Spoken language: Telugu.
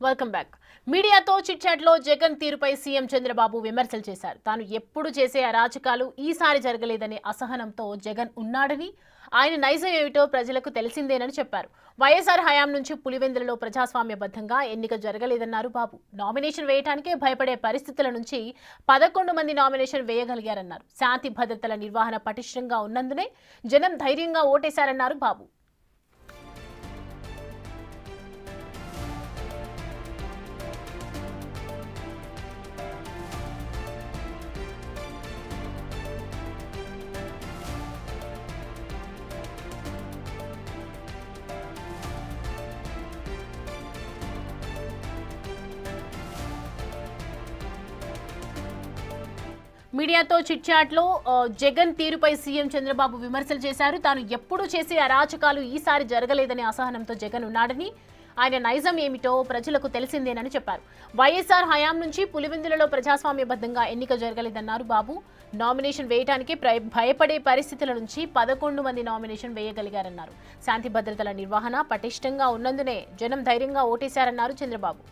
Welcome back. మీడియాతో చిట్చాట్లో జగన్ తీరుపై సీఎం చంద్రబాబు విమర్శలు చేశారు. తాను ఎప్పుడు చేసే అరాచకాలు ఈసారి జరగలేదనే అసహనంతో జగన్ ఉన్నాడని, ఆయన నైజం ఏమిటో ప్రజలకు తెలిసిందేనని చెప్పారు. వైఎస్ఆర్ హయాం నుంచి పులివెందులలో ప్రజాస్వామ్యబద్ధంగా ఎన్నిక జరగలేదన్నారు బాబు. నామినేషన్ వేయటానికే భయపడే పరిస్థితుల నుంచి 11 మంది నామినేషన్ వేయగలిగారన్నారు. శాంతి భద్రతల నిర్వహణ పటిష్టంగా ఉన్నందునే జనం ధైర్యంగా ఓటేశారన్నారు బాబు. మీడియాతో చిట్చాట్లో జగన్ తీరుపై సీఎం చంద్రబాబు విమర్శలు చేశారు. తాను ఎప్పుడు చేసే అరాచకాలు ఈసారి జరగలేదనే అసహనంతో జగన్ ఉన్నాడని, ఆయన నైజం ఏమిటో ప్రజలకు తెలిసిందేనని చెప్పారు. వైఎస్ఆర్ హయాం నుంచి పులివెందులలో ప్రజాస్వామ్యబద్ధంగా ఎన్నిక జరగలేదన్నారు బాబు. నామినేషన్ వేయటానికి భయపడే పరిస్థితుల నుంచి 11 మంది నామినేషన్ వేయగలిగారన్నారు. శాంతి భద్రతల నిర్వహణ పటిష్టంగా ఉన్నందునే జనం ధైర్యంగా ఓటేశారన్నారు చంద్రబాబు.